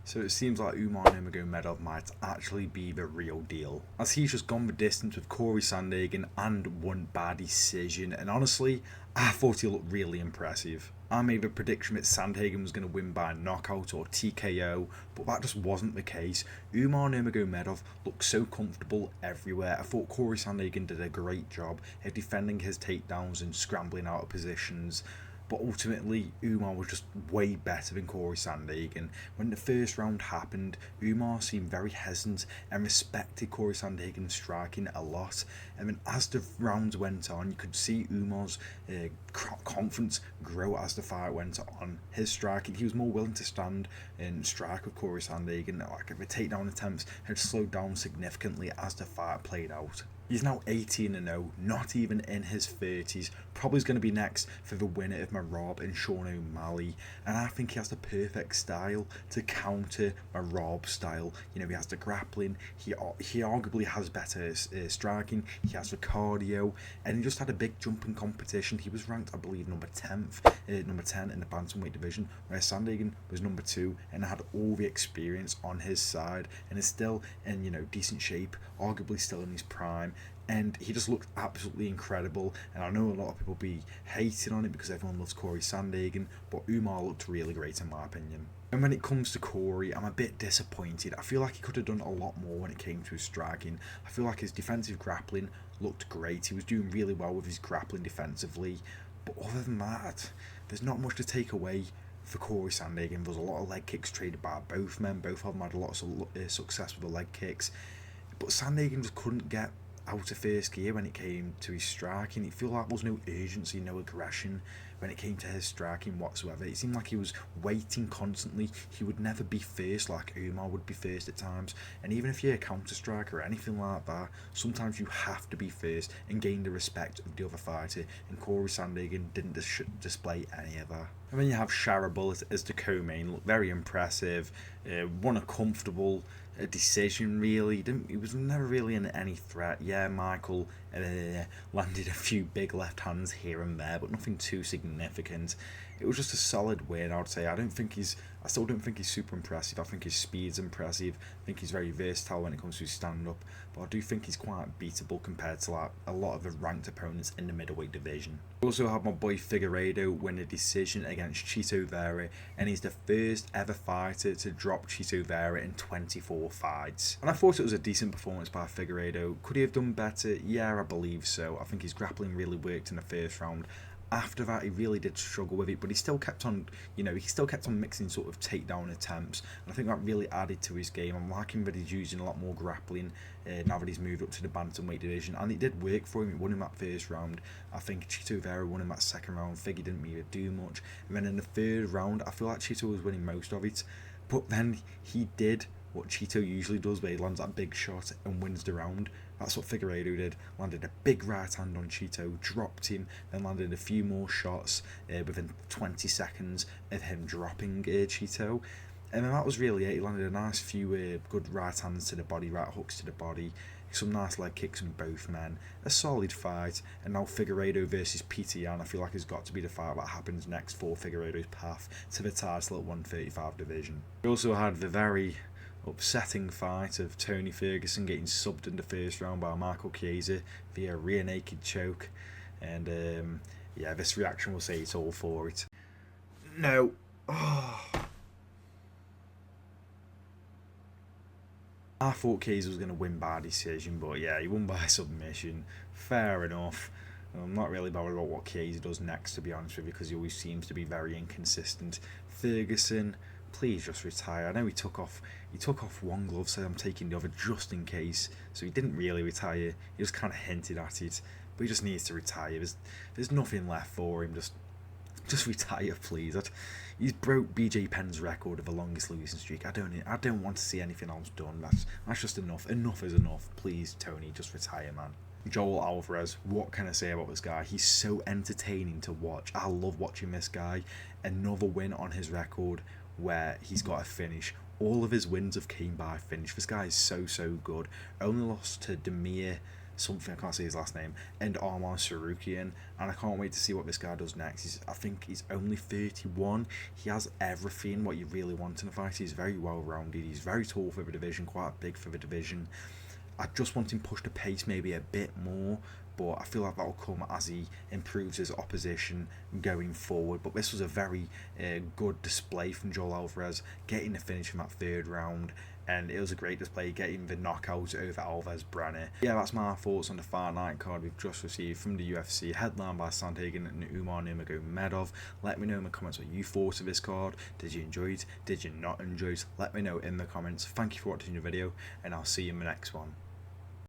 So it seems like Umar Nurmagomedov might actually be the real deal, as he's just gone the distance with Cory Sandhagen and won by decision, and honestly, I thought he looked really impressive. I made the prediction that Sandhagen was going to win by knockout or TKO, but that just wasn't the case. Umar Nurmagomedov looked so comfortable everywhere. I thought Cory Sandhagen did a great job of defending his takedowns and scrambling out of positions. But ultimately, Umar was just way better than Cory Sandhagen. When the first round happened, Umar seemed very hesitant and respected Cory Sandhagen's striking a lot. And then as the rounds went on, you could see Umar's confidence grow as the fight went on. His striking, he was more willing to stand and strike with Cory Sandhagen. Like the takedown attempts had slowed down significantly as the fight played out. He's now 18-0, not even in his 30s. Probably is going to be next for the winner of Marab and Sean O'Malley. And I think he has the perfect style to counter Marab's style. You know, he has the grappling, he arguably has better striking, he has the cardio, and he just had a big jump in competition. He was ranked, I believe, number 10 in the bantamweight division, where Sandhagen was number 2 and had all the experience on his side and is still in, decent shape, arguably still in his prime. And he just looked absolutely incredible. And I know a lot of people be hating on it because everyone loves Cory Sandhagen, but Umar looked really great in my opinion. And when it comes to Cory, I'm a bit disappointed. I feel like he could have done a lot more when it came to his striking. I feel like his defensive grappling looked great. He was doing really well with his grappling defensively. But other than that, there's not much to take away for Cory Sandhagen. There was a lot of leg kicks traded by both men. Both of them had a lot of success with the leg kicks. But Sandhagen just couldn't get out of first gear when it came to his striking. It felt like there was no urgency, no aggression when it came to his striking whatsoever. It seemed like he was waiting constantly. He would never be first like Umar would be first at times. And even if you're a counter striker or anything like that, sometimes you have to be first and gain the respect of the other fighter. And Cory Sandhagen didn't display any of that. And then you have Sharabul as the co-main, looked very impressive, won a comfortable decision really. He was never really in any threat. Yeah, Michael landed a few big left hands here and there, but nothing too significant. It was just a solid win, I would say. I still don't think he's super impressive. I think his speed's impressive. I think he's very versatile when it comes to his stand-up, but I do think he's quite beatable compared to like a lot of the ranked opponents in the middleweight division. I also have my boy Figueiredo win a decision against Chito Vera, and he's the first ever fighter to drop Chito Vera in 24 fights. And I thought it was a decent performance by Figueiredo. Could he have done better? Yeah, I believe so. I think his grappling really worked in the first round. After that, he really did struggle with it, but he still kept on, mixing sort of takedown attempts, and I think that really added to his game. I'm liking that he's using a lot more grappling now that he's moved up to the bantamweight division, and it did work for him. He won in that first round. I think Chito Vera won in that second round. Figgy didn't really do much, and then in the third round, I feel like Chito was winning most of it, but then he did what Chito usually does, where he lands that big shot and wins the round. That's what Figueiredo did. Landed a big right hand on Chito, dropped him, then landed a few more shots within 20 seconds of him dropping Chito. And then that was really it. He landed a nice few good right hands to the body, right hooks to the body, some nice leg kicks from both men. A solid fight. And now Figueiredo versus Peter Yan, I feel like has got to be the fight that happens next for Figueiredo's path to the title at 135 division. We also had the very upsetting fight of Tony Ferguson getting subbed in the first round by Michael Chiesa via rear naked choke, and this reaction will say it's all for it. No. I thought Chiesa was going to win by decision, but yeah, he won by submission. Fair enough. I'm not really bothered about what Chiesa does next, to be honest with you, because he always seems to be very inconsistent. Ferguson, please just retire. I know he took off one glove, said I'm taking the other just in case. So he didn't really retire. He just kind of hinted at it, but he just needs to retire. There's nothing left for him. Just retire, please. He's broke BJ Penn's record of the longest losing streak. I don't want to see anything else done. That's just enough. Enough is enough. Please, Tony, just retire, man. Joel Alvarez, what can I say about this guy? He's so entertaining to watch. I love watching this guy. Another win on his record where he's got a finish. All of his wins have came by finish. This guy is so good. Only lost to Demir something, I can't say his last name, and Umar Nurmagomedov, and I can't wait to see what this guy does next. I think he's only 31. He has everything what you really want in a fight. He's very well rounded. He's very tall for the division, quite big for the division. I just want him pushed the pace maybe a bit more, but I feel like that'll come as he improves his opposition going forward. But this was a very good display from Joel Alvarez, getting the finish in that third round, and it was a great display, getting the knockout over Alves Brenner. Yeah, that's my thoughts on the Fight Night card we've just received from the UFC, headlined by Sandhagen and Umar Nurmagomedov. Let me know in the comments what you thought of this card. Did you enjoy it? Did you not enjoy it? Let me know in the comments. Thank you for watching the video, and I'll see you in the next one.